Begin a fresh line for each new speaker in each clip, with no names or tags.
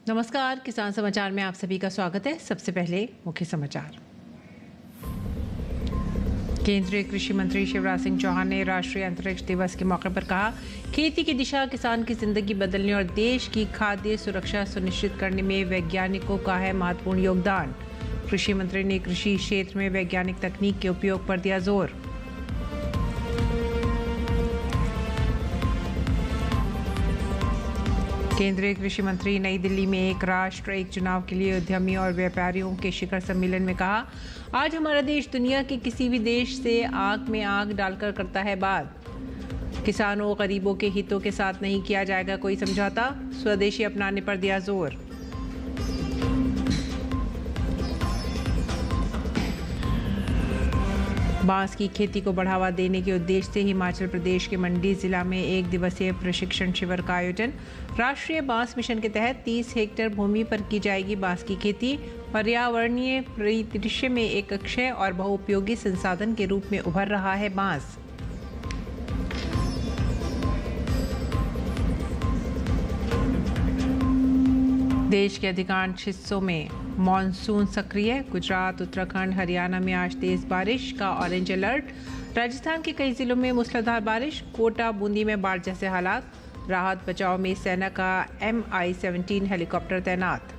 नमस्कार, किसान समाचार में आप सभी का स्वागत है। सबसे पहले मुख्य समाचार। केंद्रीय कृषि मंत्री शिवराज सिंह चौहान ने राष्ट्रीय अंतरिक्ष दिवस के मौके पर कहा, खेती की दिशा किसान की जिंदगी बदलने और देश की खाद्य सुरक्षा सुनिश्चित करने में वैज्ञानिकों का है महत्वपूर्ण योगदान। कृषि मंत्री ने कृषि क्षेत्र में वैज्ञानिक तकनीक के उपयोग पर दिया जोर। केंद्रीय कृषि मंत्री नई दिल्ली में एक राष्ट्र एक चुनाव के लिए उद्यमियों और व्यापारियों के शिखर सम्मेलन में कहा, आज हमारा देश दुनिया के किसी भी देश से आंख में आंख डालकर करता है बात। किसानों गरीबों के हितों के साथ नहीं किया जाएगा कोई समझौता, स्वदेशी अपनाने पर दिया जोर। बांस की खेती को बढ़ावा देने के उद्देश्य से हिमाचल प्रदेश के मंडी जिला में 1 दिवसीय प्रशिक्षण शिविर का आयोजन। राष्ट्रीय बांस मिशन के तहत 30 हेक्टेयर भूमि पर की जाएगी बांस की खेती। पर्यावरणीय परिदृश्य में एक अक्षय और बहुउपयोगी संसाधन के रूप में उभर रहा है बांस। देश के अधिकांश हिस्सों में मॉनसून सक्रिय। गुजरात, उत्तराखंड, हरियाणा में आज तेज बारिश का ऑरेंज अलर्ट। राजस्थान के कई जिलों में मूसलाधार बारिश। कोटा, बूंदी में बाढ़ जैसे हालात। राहत बचाव में सेना का MI-17 हेलीकॉप्टर तैनात।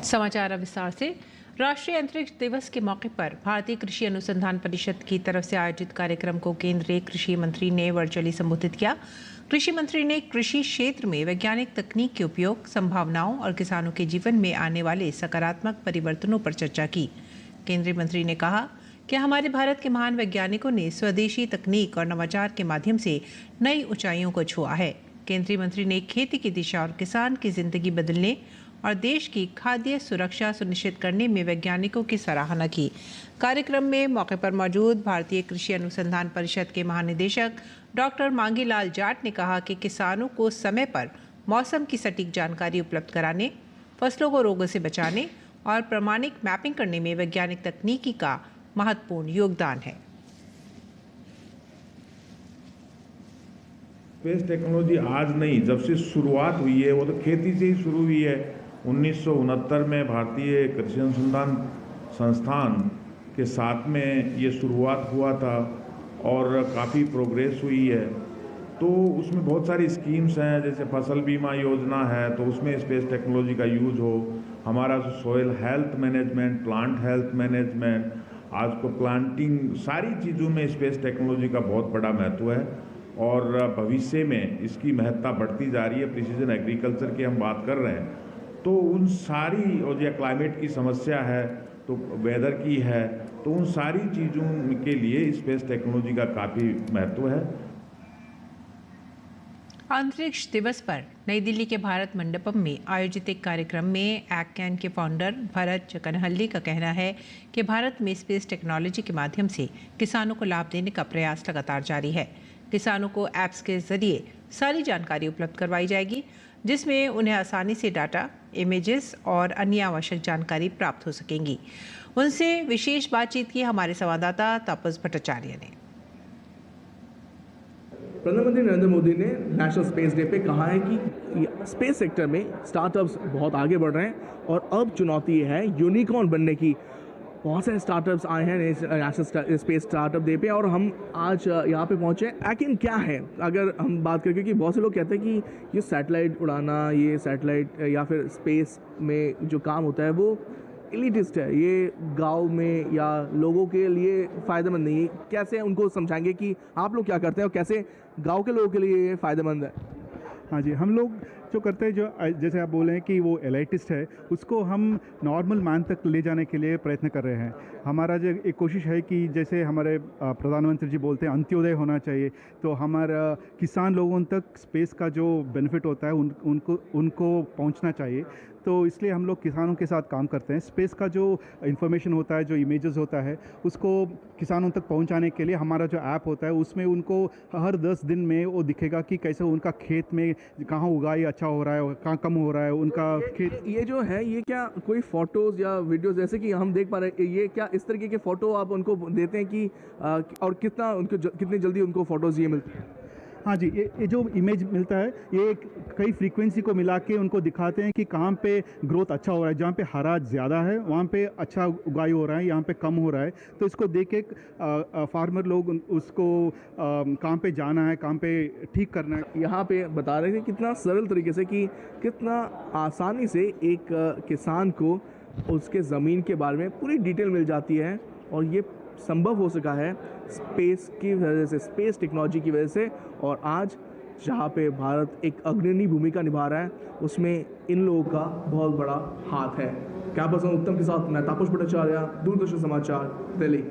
समाचार विस्तार से। राष्ट्रीय अंतरिक्ष दिवस के मौके पर भारतीय कृषि अनुसंधान परिषद की तरफ से आयोजित कार्यक्रम को केंद्रीय कृषि मंत्री ने वर्चुअली संबोधित किया। कृषि मंत्री ने कृषि क्षेत्र में वैज्ञानिक तकनीक के उपयोग, संभावनाओं और किसानों के जीवन में आने वाले सकारात्मक परिवर्तनों पर चर्चा की। केंद्रीय मंत्री ने कहा कि हमारे भारत के महान वैज्ञानिकों ने स्वदेशी तकनीक और नवाचार के माध्यम से नई ऊंचाइयों को छुआ है। केंद्रीय मंत्री ने खेती की दिशा और किसान की जिंदगी बदलने और देश की खाद्य सुरक्षा सुनिश्चित करने में वैज्ञानिकों की सराहना की। कार्यक्रम में मौके पर मौजूद भारतीय कृषि अनुसंधान परिषद के महानिदेशक डॉक्टर मांगी लाल जाट ने कहा कि किसानों को समय पर मौसम की सटीक जानकारी उपलब्ध कराने, फसलों को रोगों से बचाने और प्रामाणिक मैपिंग करने में वैज्ञानिक तकनीकी का महत्वपूर्ण योगदान है।
स्पेस टेक्नोलॉजी आज नहीं, जब से शुरुआत हुई है वो तो खेती से ही शुरू हुई है। 1969 में भारतीय कृषि अनुसंधान संस्थान के साथ में ये शुरुआत हुआ था और काफ़ी प्रोग्रेस हुई है। तो उसमें बहुत सारी स्कीम्स हैं, जैसे फसल बीमा योजना है तो उसमें स्पेस टेक्नोलॉजी का यूज हो। हमारा soil health management, plant health management, आज को प्लांटिंग, सारी चीज़ों में स्पेस टेक्नोलॉजी का बहुत बड़ा महत्व है और भविष्य में इसकी महत्ता बढ़ती जा रही है। प्रिसीजन एग्रीकल्चर की हम बात कर रहे हैं तो उन सारी, और या क्लाइमेट की समस्या है तो वेदर की है, तो उन सारी चीज़ों के लिए स्पेस टेक्नोलॉजी का काफ़ी महत्व है।
अंतरिक्ष दिवस पर नई दिल्ली के भारत मंडपम में आयोजित एक कार्यक्रम में एक्कैन के फाउंडर भरत चकनहल्ली का कहना है कि भारत में स्पेस टेक्नोलॉजी के माध्यम से किसानों को लाभ देने का प्रयास लगातार जारी है। किसानों को ऐप्स के जरिए सारी जानकारी उपलब्ध करवाई जाएगी, जिसमें उन्हें आसानी से डाटा, इमेजेस और अन्य आवश्यक जानकारी प्राप्त हो सकेंगी। उनसे विशेष बातचीत की हमारे संवाददाता तापस भट्टाचार्य ने।
प्रधानमंत्री नरेंद्र मोदी ने नेशनल स्पेस डे पे कहा है कि स्पेस सेक्टर में स्टार्टअप्स बहुत आगे बढ़ रहे हैं और अब चुनौती है यूनिकॉर्न बनने की। बहुत सारे स्टार्टअप्स आए हैं नेशनल स्पेस स्टार्टअप डे पे और हम आज यहाँ पे पहुँचे। एक्कैन क्या है, अगर हम बात करें, क्योंकि बहुत से लोग कहते हैं कि ये सैटेलाइट उड़ाना, ये सैटेलाइट या फिर स्पेस में जो काम होता है वो एलिटिस्ट है, ये गांव में या लोगों के लिए फ़ायदेमंद नहीं है। कैसे उनको समझाएंगे कि आप लोग क्या करते हैं और कैसे गांव के लोगों के लिए ये फ़ायदेमंद है?
हाँ जी, हम लोग जो करते हैं, जो जैसे आप बोले हैं कि वो एलाइटिस्ट है, उसको हम नॉर्मल मैन तक ले जाने के लिए प्रयत्न कर रहे हैं। हमारा जो एक कोशिश है कि जैसे हमारे प्रधानमंत्री जी बोलते हैं अंत्योदय होना चाहिए, तो हमारा किसान लोगों तक स्पेस का जो बेनिफिट होता है उनको पहुंचना चाहिए। तो इसलिए हम लोग किसानों के साथ काम करते हैं। स्पेस का जो इन्फॉर्मेशन होता है, जो इमेजेस होता है, उसको किसानों तक पहुंचाने के लिए हमारा जो ऐप होता है उसमें उनको हर 10 दिन में वो दिखेगा कि कैसे उनका खेत में कहाँ उगाई अच्छा हो रहा है, कहाँ कम हो रहा है उनका खेत।
ये जो है, ये क्या कोई फोटोज या वीडियोस जैसे कि हम देख पा रहे हैं, ये क्या इस तरीके के फोटो आप उनको देते हैं कि और कितना उनको कितनी जल्दी उनको फोटोज ये मिलती है?
हाँ जी, ये जो इमेज मिलता है, ये कई फ्रीक्वेंसी को मिला के उनको दिखाते हैं कि कहाँ पे ग्रोथ अच्छा हो रहा है। जहाँ पे हरा ज़्यादा है वहाँ पे अच्छा उगाई हो रहा है, यहाँ पे कम हो रहा है। तो इसको देख के फार्मर लोग उसको कहाँ पे जाना है, कहाँ पे ठीक करना है।
यहाँ पे बता रहे थे कितना सरल तरीके से कि कितना आसानी से एक किसान को उसके ज़मीन के बारे में पूरी डिटेल मिल जाती है, और ये संभव हो सका है स्पेस की वजह से, स्पेस टेक्नोलॉजी की वजह से। और आज जहाँ पे भारत एक अग्रणी भूमिका निभा रहा है, उसमें इन लोगों का बहुत बड़ा हाथ है। क्या पसंद उत्तम के साथ मैं तापस भट्टाचार्य, दूरदर्शन समाचार, दिल्ली।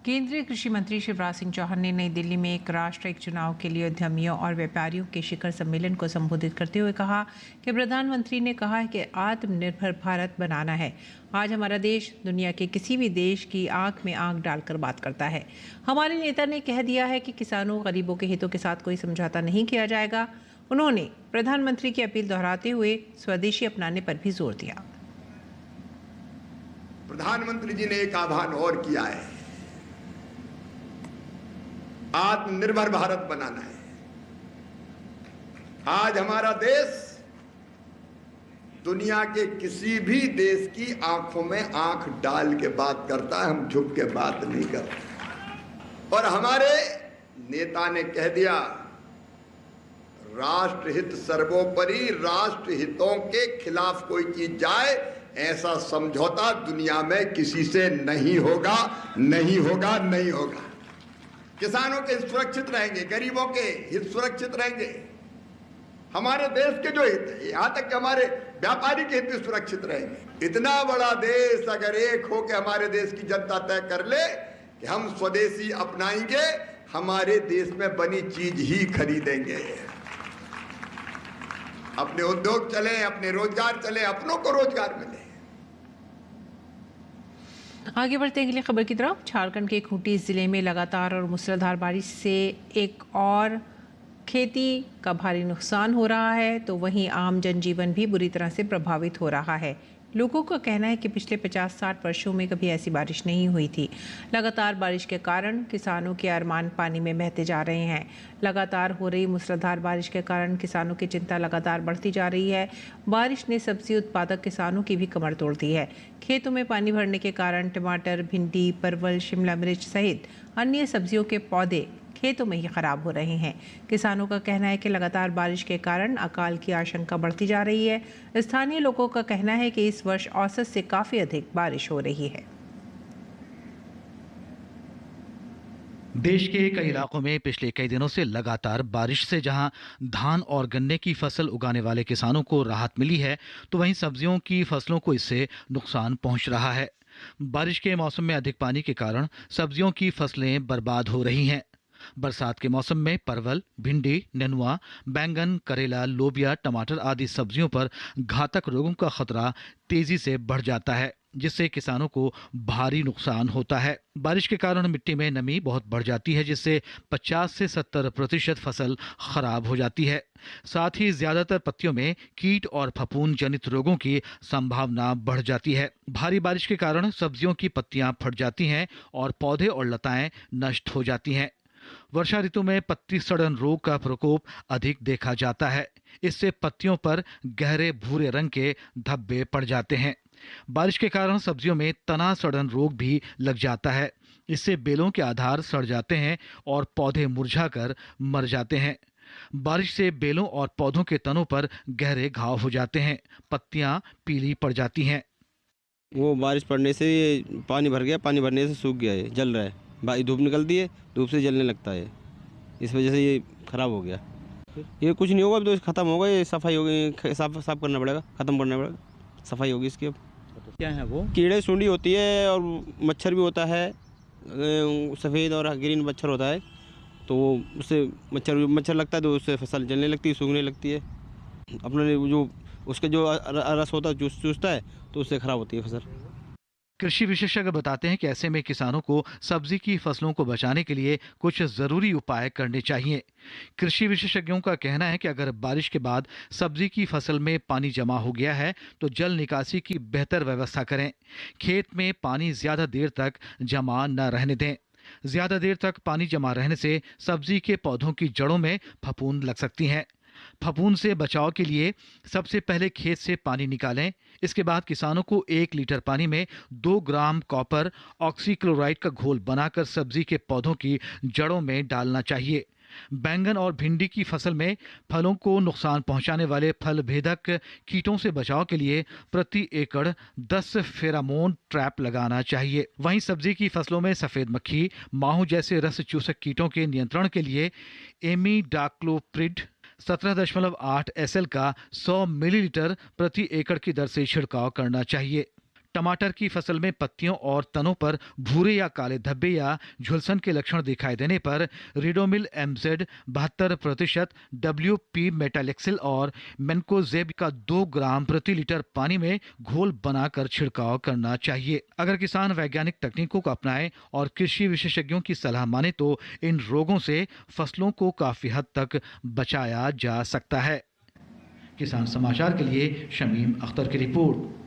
केंद्रीय कृषि मंत्री शिवराज सिंह चौहान ने नई दिल्ली में एक राष्ट्र एक चुनाव के लिए उद्यमियों और व्यापारियों के शिखर सम्मेलन को संबोधित करते हुए कहा कि प्रधानमंत्री ने कहा है कि आत्मनिर्भर भारत बनाना है। आज हमारा देश दुनिया के किसी भी देश की आंख में आंख डालकर बात करता है। हमारे नेता ने कह दिया है कि किसानों गरीबों के हितों के साथ कोई समझौता नहीं किया जाएगा। उन्होंने प्रधानमंत्री की अपील दोहराते हुए स्वदेशी अपनाने पर भी जोर दिया।
प्रधानमंत्री जी ने एक आह्वान और किया है, आत्मनिर्भर भारत बनाना है। आज हमारा देश दुनिया के किसी भी देश की आंखों में आंख डाल के बात करता है, हम झुक के बात नहीं करते। और हमारे नेता ने कह दिया, राष्ट्रहित सर्वोपरि, राष्ट्र हितों के खिलाफ कोई चीज जाए ऐसा समझौता दुनिया में किसी से नहीं होगा, नहीं होगा, नहीं होगा। किसानों के हित सुरक्षित रहेंगे, गरीबों के हित सुरक्षित रहेंगे, हमारे देश के जो हित है, यहाँ तक कि हमारे व्यापारी के हित भी सुरक्षित रहेंगे। इतना बड़ा देश अगर एक हो के हमारे देश की जनता तय कर ले कि हम स्वदेशी अपनाएंगे, हमारे देश में बनी चीज ही खरीदेंगे, अपने उद्योग चले, अपने रोजगार चले, अपनों को रोजगार मिले।
आगे बढ़ते हैं अगली खबर की तरफ। झारखंड के खूंटी जिले में लगातार और मूसलाधार बारिश से एक और खेती का भारी नुकसान हो रहा है, तो वहीं आम जनजीवन भी बुरी तरह से प्रभावित हो रहा है। लोगों का कहना है कि पिछले 50-60 वर्षों में कभी ऐसी बारिश नहीं हुई थी। लगातार बारिश के कारण किसानों के अरमान पानी में बहते जा रहे हैं। लगातार हो रही मूसलाधार बारिश के कारण किसानों की चिंता लगातार बढ़ती जा रही है। बारिश ने सब्जी उत्पादक किसानों की भी कमर तोड़ दी है। खेतों में पानी भरने के कारण टमाटर, भिंडी, परवल, शिमला मिर्च सहित अन्य सब्जियों के पौधे खेतों में ही खराब हो रहे हैं। किसानों का कहना है कि लगातार बारिश के कारण अकाल की आशंका बढ़ती जा रही है। स्थानीय लोगों का कहना है कि इस वर्ष औसत से काफी अधिक बारिश हो रही है।
देश के कई इलाकों में पिछले कई दिनों से लगातार बारिश से जहां धान और गन्ने की फसल उगाने वाले किसानों को राहत मिली है, तो वहीं सब्जियों की फसलों को इससे नुकसान पहुंच रहा है। बारिश के मौसम में अधिक पानी के कारण सब्जियों की फसलें बर्बाद हो रही हैं। बरसात के मौसम में परवल, भिंडी, नेनुआ, बैंगन, करेला, लोबिया, टमाटर आदि सब्जियों पर घातक रोगों का खतरा तेजी से बढ़ जाता है, जिससे किसानों को भारी नुकसान होता है। बारिश के कारण मिट्टी में नमी बहुत बढ़ जाती है, जिससे 50 से 70% फसल खराब हो जाती है। साथ ही ज्यादातर पत्तियों में कीट और फफूंद जनित रोगों की संभावना बढ़ जाती है। भारी बारिश के कारण सब्जियों की पत्तियां फट जाती हैं और पौधे और लताएं नष्ट हो जाती हैं। वर्षा ऋतु में पत्ती सड़न रोग का प्रकोप अधिक देखा जाता है। इससे पत्तियों पर गहरे भूरे रंग के धब्बे पड़ जाते हैं। बारिश के कारण सब्जियों में तना सड़न रोग भी लग जाता है। इससे बेलों के आधार सड़ जाते हैं और पौधे मुरझाकर मर जाते हैं। बारिश से बेलों और पौधों के तनों पर गहरे घाव हो जाते हैं, पत्तियां पीली पड़ जाती हैं।
वो बारिश पड़ने से पानी भर गया, पानी भरने से सूख गया है, जल रहा है। धूप निकलती है, धूप से जलने लगता है, इस वजह से ये खराब हो गया। ये कुछ नहीं होगा, अभी तो खत्म होगा, ये सफाई होगी, साफ करना पड़ेगा, खत्म करना पड़ेगा, सफाई होगी इसकी। अब
क्या है वो?
कीड़े सूंडी होती है और मच्छर भी होता है, सफ़ेद और ग्रीन मच्छर होता है, तो उससे मच्छर लगता है तो उससे फसल जलने लगती है, सूखने लगती है। अपना जो उसका जो रस होता है चूसता है तो उससे ख़राब होती है फसल।
कृषि विशेषज्ञ बताते हैं कि ऐसे में किसानों को सब्जी की फसलों को बचाने के लिए कुछ जरूरी उपाय करने चाहिए। कृषि विशेषज्ञों का कहना है कि अगर बारिश के बाद सब्जी की फसल में पानी जमा हो गया है तो जल निकासी की बेहतर व्यवस्था करें। खेत में पानी ज्यादा देर तक जमा न रहने दें। ज्यादा देर तक पानी जमा रहने से सब्जी के पौधों की जड़ों में फफूंद लग सकती हैं। फफूंद से बचाव के लिए सबसे पहले खेत से पानी निकालें। इसके बाद किसानों को 1 लीटर पानी में 2 ग्राम कॉपर ऑक्सीक्लोराइड का घोल बनाकर सब्जी के पौधों की जड़ों में डालना चाहिए। बैंगन और भिंडी की फसल में फलों को नुकसान पहुंचाने वाले फल भेदक कीटों से बचाव के लिए प्रति एकड़ 10 फेरामोन ट्रैप लगाना चाहिए। वहीं सब्जी की फसलों में सफेद मक्खी, माहू जैसे रस चूसक कीटों के नियंत्रण के लिए इमिडाक्लोप्रिड 17.8 SL का 100 मिलीलीटर प्रति एकड़ की दर से छिड़काव करना चाहिए। टमाटर की फसल में पत्तियों और तनों पर भूरे या काले धब्बे या झुलसन के लक्षण दिखाई देने पर रिडोमिल MZ 72%, WP मेटालेक्सिल और मेनकोजेब का 2 ग्राम प्रति लीटर पानी में घोल बनाकर छिड़काव करना चाहिए। अगर किसान वैज्ञानिक तकनीकों को अपनाएं और कृषि विशेषज्ञों की सलाह माने तो इन रोगों से फसलों को काफी हद तक बचाया जा सकता है। किसान समाचार के लिए शमीम अख्तर की रिपोर्ट।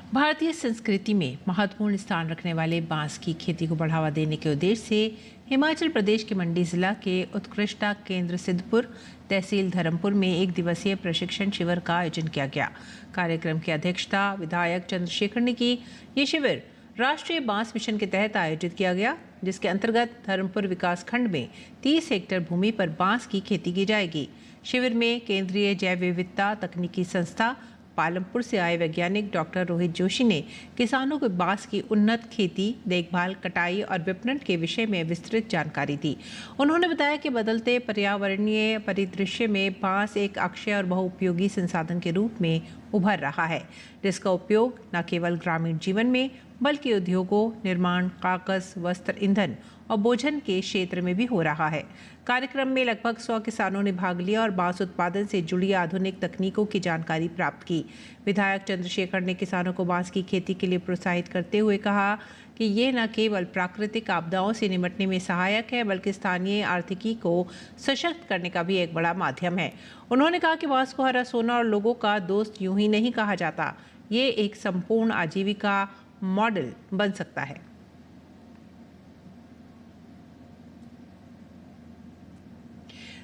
भारतीय संस्कृति में महत्वपूर्ण स्थान रखने वाले बांस की खेती को बढ़ावा देने के उद्देश्य से हिमाचल प्रदेश के मंडी जिला के उत्कृष्टता केंद्र सिद्धपुर तहसील धर्मपुर में 1 दिवसीय प्रशिक्षण शिविर का आयोजन किया गया। कार्यक्रम की अध्यक्षता विधायक चंद्रशेखर ने की। ये शिविर राष्ट्रीय बांस मिशन के तहत आयोजित किया गया, जिसके अंतर्गत धर्मपुर विकास खंड में 30 हेक्टेयर भूमि पर बांस की खेती की जाएगी। शिविर में केंद्रीय जैव विविधता तकनीकी संस्था पालमपुर से आए वैज्ञानिक डॉक्टर रोहित जोशी ने किसानों को बांस की उन्नत खेती, देखभाल, कटाई और विपणन के विषय में विस्तृत जानकारी दी। उन्होंने बताया कि बदलते पर्यावरणीय परिदृश्य में बांस एक अक्षय और बहुउपयोगी संसाधन के रूप में उभर रहा है, जिसका उपयोग न केवल ग्रामीण जीवन में बल्कि उद्योगों, निर्माण, कागज, वस्त्र, ईंधन और भोजन के क्षेत्र में भी हो रहा है। कार्यक्रम में लगभग 100 किसानों ने भाग लिया और बांस उत्पादन से जुड़ी आधुनिक तकनीकों की जानकारी प्राप्त की। विधायक चंद्रशेखर ने किसानों को बांस की खेती के लिए प्रोत्साहित करते हुए कहा कि ये न केवल प्राकृतिक आपदाओं से निपटने में सहायक है बल्कि स्थानीय आर्थिकी को सशक्त करने का भी एक बड़ा माध्यम है। उन्होंने कहा कि बांस को हरा सोना और लोगों का दोस्त यूं ही नहीं कहा जाता, ये एक संपूर्ण आजीविका मॉडल बन सकता है।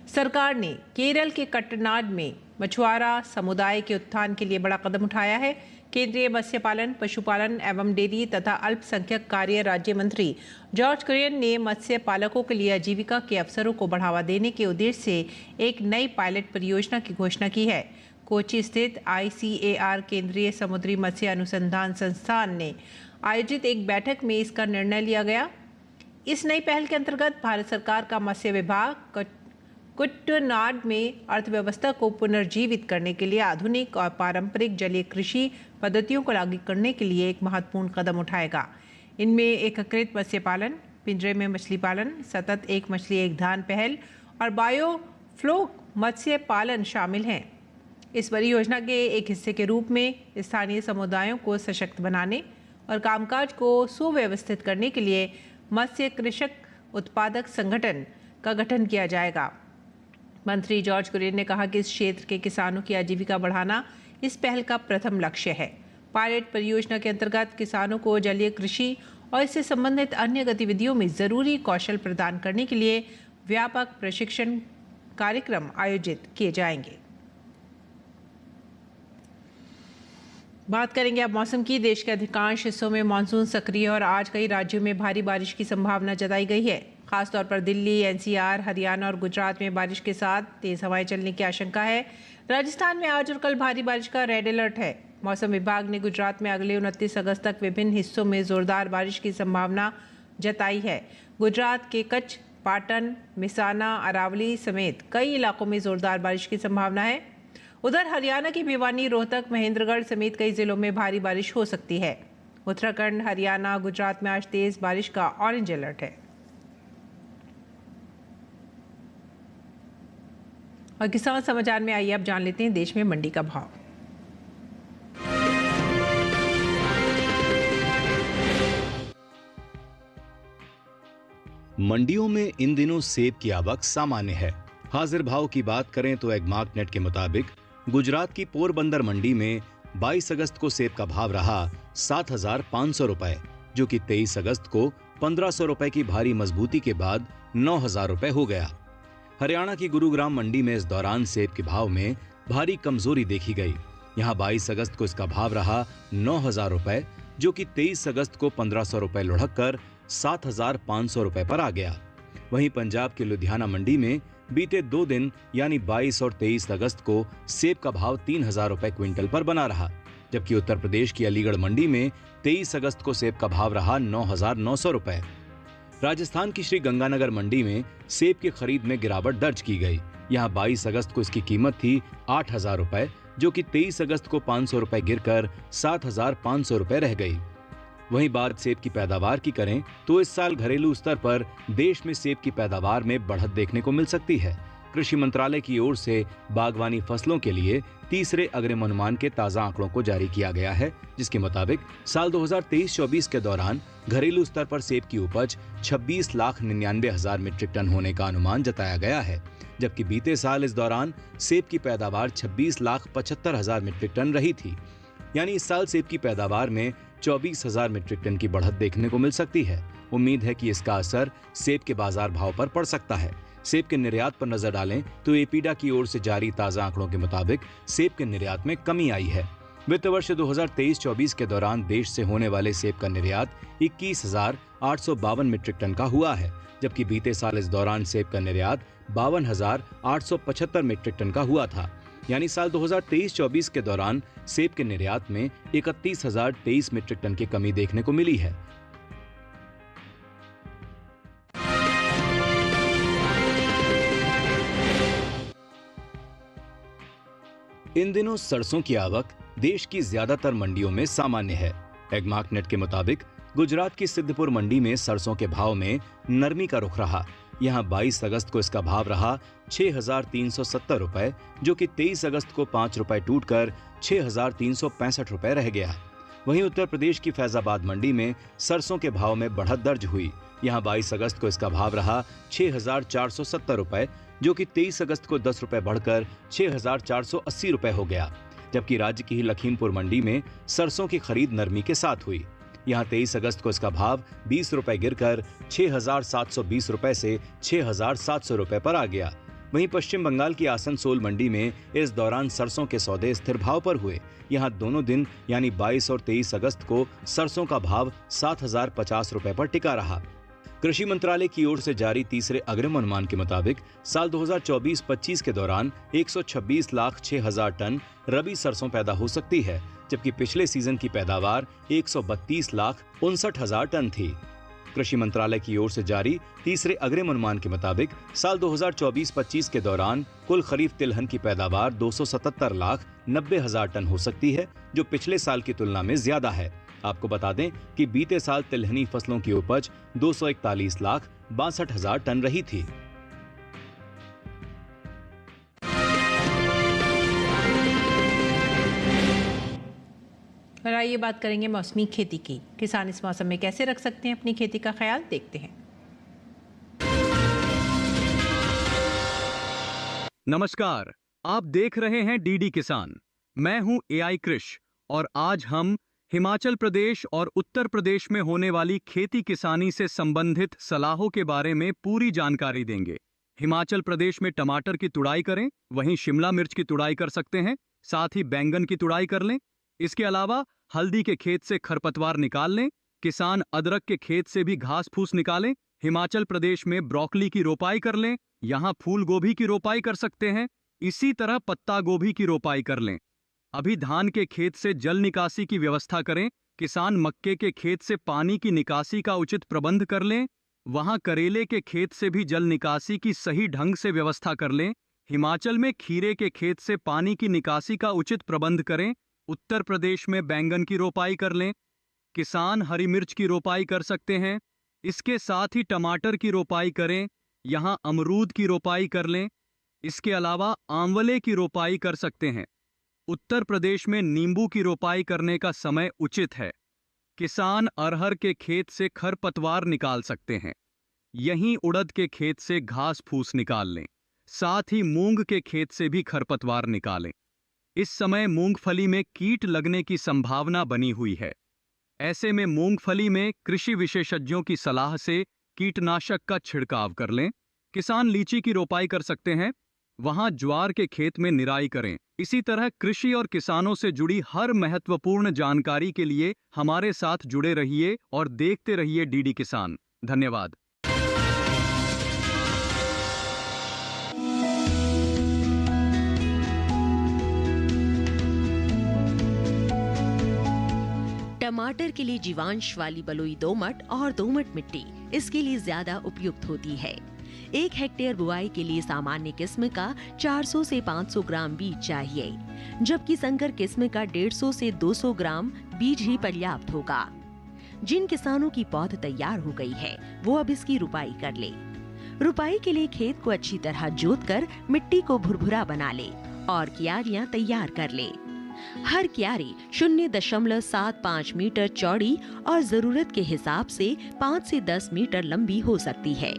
सरकार ने केरल के कट्टनाड में मछुआरा समुदाय के उत्थान के लिए बड़ा कदम उठाया है। केंद्रीय मत्स्य पालन, पशुपालन एवं डेयरी तथा अल्पसंख्यक कार्य राज्य मंत्री जॉर्ज कुरियन ने मत्स्य पालकों के लिए आजीविका के अवसरों को बढ़ावा देने के उद्देश्य से एक नई पायलट परियोजना की घोषणा की है। कोची स्थित ICAR केंद्रीय समुद्री मत्स्य अनुसंधान संस्थान ने आयोजित एक बैठक में इसका निर्णय लिया गया। इस नई पहल के अंतर्गत भारत सरकार का मत्स्य विभाग कुट्टनाड में अर्थव्यवस्था को पुनर्जीवित करने के लिए आधुनिक और पारंपरिक जलीय कृषि पद्धतियों को लागू करने के लिए एक महत्वपूर्ण कदम उठाएगा। इनमें एकीकृत मत्स्य पालन, पिंजरे में मछली पालन, सतत एक मछली एक धान पहल और बायोफ्लोक मत्स्य पालन शामिल हैं। इस परियोजना के एक हिस्से के रूप में स्थानीय समुदायों को सशक्त बनाने और कामकाज को सुव्यवस्थित करने के लिए मत्स्य कृषक उत्पादक संगठन का गठन किया जाएगा। मंत्री जॉर्ज कुरियन ने कहा कि इस क्षेत्र के किसानों की आजीविका बढ़ाना इस पहल का प्रथम लक्ष्य है। पायलट परियोजना के अंतर्गत किसानों को जलीय कृषि और इससे संबंधित अन्य गतिविधियों में जरूरी कौशल प्रदान करने के लिए व्यापक प्रशिक्षण कार्यक्रम आयोजित किए जाएंगे। बात करेंगे अब मौसम की। देश के अधिकांश हिस्सों में मानसून सक्रिय और आज कई राज्यों में भारी बारिश की संभावना जताई गई है। खासतौर पर दिल्ली, NCR, हरियाणा और गुजरात में बारिश के साथ तेज हवाएं चलने की आशंका है। राजस्थान में आज और कल भारी बारिश का रेड अलर्ट है। मौसम विभाग ने गुजरात में अगले 29 अगस्त तक विभिन्न हिस्सों में जोरदार बारिश की संभावना जताई है। गुजरात के कच्छ, पाटन, मिसाना, अरावली समेत कई इलाकों में जोरदार बारिश की संभावना है। उधर हरियाणा की भिवानी, रोहतक, महेंद्रगढ़ समेत कई जिलों में भारी बारिश हो सकती है। उत्तराखंड, हरियाणा, गुजरात में आज तेज बारिश का ऑरेंज अलर्ट है। और किसान समाचार में आइए अब जान लेते हैं देश में मंडी का भाव।
मंडियों में इन दिनों सेब की आवक सामान्य है। हाजिर भाव की बात करें तो एग्मार्क नेट के मुताबिक गुजरात की पोरबंदर मंडी में 22 अगस्त को सेब का भाव रहा 7,500 रुपए, जो कि 23 अगस्त को 1,500 रुपए की भारी मजबूती के बाद 9,000 रुपए हो गया। हरियाणा की गुरुग्राम मंडी में इस दौरान सेब के भाव में भारी कमजोरी देखी गई। यहां 22 अगस्त को इसका भाव रहा 9,000 रुपए, जो कि 23 अगस्त को 1,500 रुपए लुढ़क कर 7,500 रुपए पर आ गया। वहीं पंजाब के लुधियाना मंडी में बीते 2 दिन यानी 22 और 23 अगस्त को सेब का भाव 3,000 रुपए क्विंटल पर बना रहा, जबकि उत्तर प्रदेश की अलीगढ़ मंडी में 23 अगस्त को सेब का भाव रहा 9,900 रुपए। राजस्थान की श्री गंगानगर मंडी में सेब की खरीद में गिरावट दर्ज की गई। यहां 22 अगस्त को इसकी कीमत थी 8,000 रुपए, जो कि 23 अगस्त को 500 रुपए गिरकर 7,500 रुपए रह गई। वहीं बात सेब की पैदावार की करें तो इस साल घरेलू स्तर पर देश में सेब की पैदावार में बढ़त देखने को मिल सकती है। कृषि मंत्रालय की ओर से बागवानी फसलों के लिए तीसरे अग्रिम अनुमान के ताजा आंकड़ों को जारी किया गया है, जिसके मुताबिक साल 2023-24 के दौरान घरेलू स्तर पर सेब की उपज 26,99,000 मीट्रिक टन होने का अनुमान जताया गया है, जबकि बीते साल इस दौरान सेब की पैदावार 26,75,000 मीट्रिक टन रही थी। यानी इस साल सेब की पैदावार में 24,000 मीट्रिक टन की बढ़त देखने को मिल सकती है। उम्मीद है कि इसका असर सेब के बाजार भाव पर पड़ सकता है। सेब के निर्यात पर नजर डालें तो एपीडा की ओर से जारी ताजा आंकड़ों के मुताबिक सेब के निर्यात में कमी आई है। वित्त वर्ष 2023-24 के दौरान देश से होने वाले सेब का निर्यात 21,852 मीट्रिक टन का हुआ है, जबकि बीते साल इस दौरान सेब का निर्यात 52,875 मीट्रिक टन का हुआ था। यानी साल 2023-24 के दौरान सेब के निर्यात में 31,023 मीट्रिक टन की कमी देखने को मिली है। इन दिनों सरसों की आवक देश की ज्यादातर मंडियों में सामान्य है। एग्मार्क नेट के मुताबिक गुजरात की सिद्धपुर मंडी में सरसों के भाव में नरमी का रुख रहा। यहां 22 अगस्त को इसका भाव रहा 6,370 रुपए, जो कि 23 अगस्त को 5 रुपए टूटकर 6,365 रुपए रह गया। वहीं उत्तर प्रदेश की फैजाबाद मंडी में सरसों के भाव में बढ़त दर्ज हुई। यहां 22 अगस्त को इसका भाव रहा 6,470 रुपए, जो कि 23 अगस्त को 10 रुपए बढ़कर 6,480 रुपए हो गया। जबकि राज्य की ही लखीमपुर मंडी में सरसों की खरीद नरमी के साथ हुई। यहां 23 अगस्त को इसका भाव 20 रुपए गिरकर 6,720 रुपए से 6,700 रुपए पर आ गया। वहीं पश्चिम बंगाल की आसनसोल मंडी में इस दौरान सरसों के सौदे स्थिर भाव पर हुए। यहां दोनों दिन यानी 22 और 23 अगस्त को सरसों का भाव 7,050 रुपए पर टिका रहा। कृषि मंत्रालय की ओर से जारी तीसरे अग्रिम अनुमान के मुताबिक साल 2024-25 के दौरान 126,06,000 टन रबी सरसों पैदा हो सकती है, जबकि पिछले सीजन की पैदावार 132,59,000 टन थी। कृषि मंत्रालय की ओर से जारी तीसरे अग्रिम अनुमान के मुताबिक साल 2024-25 के दौरान कुल खरीफ तिलहन की पैदावार 277,90,000 टन हो सकती है, जो पिछले साल की तुलना में ज्यादा है। आपको बता दें कि बीते साल तिलहनी फसलों की उपज 241,62,000 टन रही थी।
और आइए बात करेंगे मौसमी खेती की। किसान इस मौसम में कैसे रख सकते हैं अपनी खेती का ख्याल, देखते हैं।
नमस्कार, आप देख रहे हैं डीडी किसान। मैं हूं एआई कृष और आज हम हिमाचल प्रदेश और उत्तर प्रदेश में होने वाली खेती किसानी से संबंधित सलाहों के बारे में पूरी जानकारी देंगे। हिमाचल प्रदेश में टमाटर की तुड़ाई करें, वहीं शिमला मिर्च की तुड़ाई कर सकते हैं, साथ ही बैंगन की तुड़ाई कर लें। इसके अलावा हल्दी के खेत से खरपतवार निकाल लें। किसान अदरक के खेत से भी घास फूस निकालें। हिमाचल प्रदेश में ब्रोकली की रोपाई कर लें। यहाँ फूल गोभी की रोपाई कर सकते हैं। इसी तरह पत्ता गोभी की रोपाई कर लें। अभी धान के खेत से जल निकासी की व्यवस्था करें। किसान मक्के के खेत से पानी की निकासी का उचित प्रबंध कर लें। वहां करेले के खेत से भी जल निकासी की सही ढंग से व्यवस्था कर लें। हिमाचल में खीरे के खेत से पानी की निकासी का उचित प्रबंध करें। उत्तर प्रदेश में बैंगन की रोपाई कर लें। किसान हरी मिर्च की रोपाई कर सकते हैं। इसके साथ ही टमाटर की रोपाई करें। यहां अमरूद की रोपाई कर लें। इसके अलावा आंवले की रोपाई कर सकते हैं। उत्तर प्रदेश में नींबू की रोपाई करने का समय उचित है। किसान अरहर के खेत से खरपतवार निकाल सकते हैं। यहीं उड़द के खेत से घास फूस निकाल लें। साथ ही मूंग के खेत से भी खरपतवार निकालें। इस समय मूंगफली में कीट लगने की संभावना बनी हुई है। ऐसे में मूंगफली में कृषि विशेषज्ञों की सलाह से कीटनाशक का छिड़काव कर लें। किसान लीची की रोपाई कर सकते हैं। वहां ज्वार के खेत में निराई करें। इसी तरह कृषि और किसानों से जुड़ी हर महत्वपूर्ण जानकारी के लिए हमारे साथ जुड़े रहिए और देखते रहिए डीडी किसान। धन्यवाद।
टमाटर के लिए जीवांश वाली बलुई दोमट और दोमट मिट्टी इसके लिए ज्यादा उपयुक्त होती है। 1 हेक्टेयर बुआई के लिए सामान्य किस्म का 400 से 500 ग्राम बीज चाहिए, जबकि संकर किस्म का 150 से 200 ग्राम बीज ही पर्याप्त होगा। जिन किसानों की पौध तैयार हो गई है वो अब इसकी रुपाई कर ले। रुपाई के लिए खेत को अच्छी तरह जोतकर मिट्टी को भुरभुरा बना ले और क्यारियां तैयार कर ले। हर क्यारी 0.75 मीटर चौड़ी और जरूरत के हिसाब से 5 से 10 मीटर लंबी हो सकती है।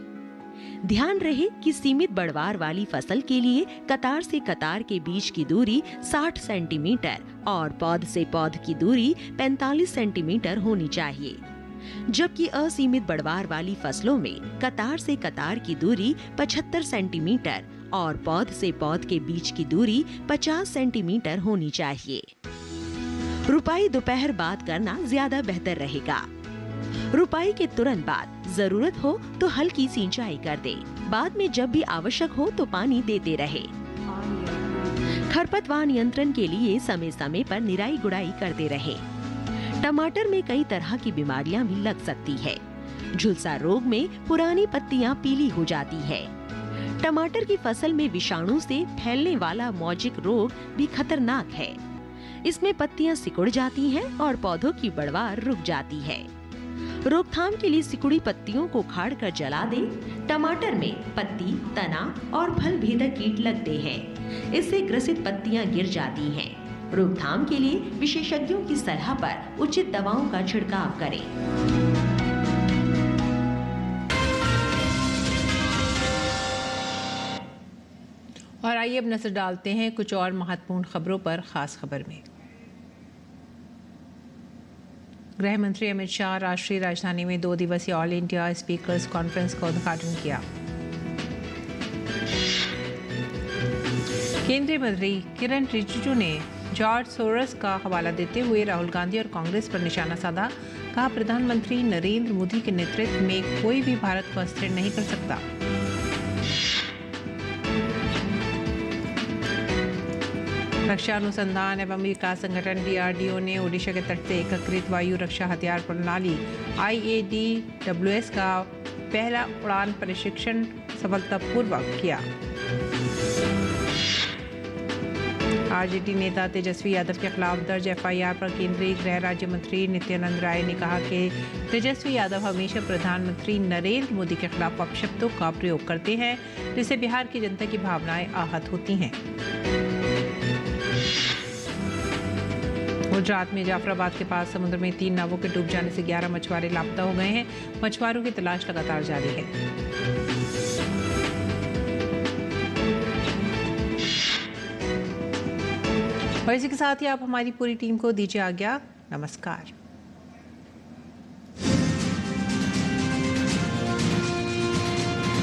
ध्यान रहे कि सीमित बढ़वार वाली फसल के लिए कतार से कतार के बीच की दूरी 60 सेंटीमीटर और पौध से पौध की दूरी 45 सेंटीमीटर होनी चाहिए, जबकि असीमित बढ़वार वाली फसलों में कतार से कतार की दूरी 75 सेंटीमीटर और पौध से पौध के बीच की दूरी 50 सेंटीमीटर होनी चाहिए। रुपाई दोपहर बाद करना ज्यादा बेहतर रहेगा। रुपाई के तुरंत बाद जरूरत हो तो हल्की सिंचाई कर दे। बाद में जब भी आवश्यक हो तो पानी देते रहे। खरपतवार नियंत्रण के लिए समय समय पर निराई गुड़ाई करते रहे। टमाटर में कई तरह की बीमारियां भी लग सकती है। झुलसा रोग में पुरानी पत्तियां पीली हो जाती है। टमाटर की फसल में विषाणु से फैलने वाला मौजिक रोग भी खतरनाक है। इसमें पत्तियां सिकुड़ जाती हैं और पौधों की बढ़वार रुक जाती है। रोकथाम के लिए सिकुड़ी पत्तियों को उखाड़कर जला दें। टमाटर में पत्ती, तना और फल भेदक कीट लगते हैं। इससे ग्रसित पत्तियां गिर जाती हैं। रोकथाम के लिए विशेषज्ञों की सलाह पर उचित दवाओं का छिड़काव करें।
और आइए अब नजर डालते हैं कुछ और महत्वपूर्ण खबरों पर। खास खबर में गृह मंत्री अमित शाह राष्ट्रीय राजधानी में 2 दिवसीय ऑल इंडिया स्पीकर्स कॉन्फ्रेंस का उद्घाटन किया। केंद्रीय मंत्री किरण रिजिजू ने जॉर्ज सोरोस का हवाला देते हुए राहुल गांधी और कांग्रेस पर निशाना साधा। कहा, प्रधानमंत्री नरेंद्र मोदी के नेतृत्व में कोई भी भारत को अस्थिर नहीं कर सकता। रक्षा अनुसंधान एवं विकास संगठन DRDO ने ओडिशा के तट से एकीकृत वायु रक्षा हथियार प्रणाली IADWS का पहला उड़ान प्रशिक्षण सफलतापूर्वक किया। RJD नेता तेजस्वी यादव के खिलाफ दर्ज FIR पर केंद्रीय गृह राज्य मंत्री नित्यानंद राय ने कहा कि तेजस्वी यादव हमेशा प्रधानमंत्री नरेंद्र मोदी के खिलाफ अपशब्दों का प्रयोग करते हैं, जिससे बिहार की जनता की भावनाएं आहत होती हैं। गुजरात में जाफराबाद के पास समुद्र में 3 नावों के डूब जाने से 11 मछुआरे लापता हो गए हैं। मछुआरों की तलाश लगातार जारी है। और इसी के साथ ही आप हमारी पूरी टीम को दीजिए आज्ञा। नमस्कार।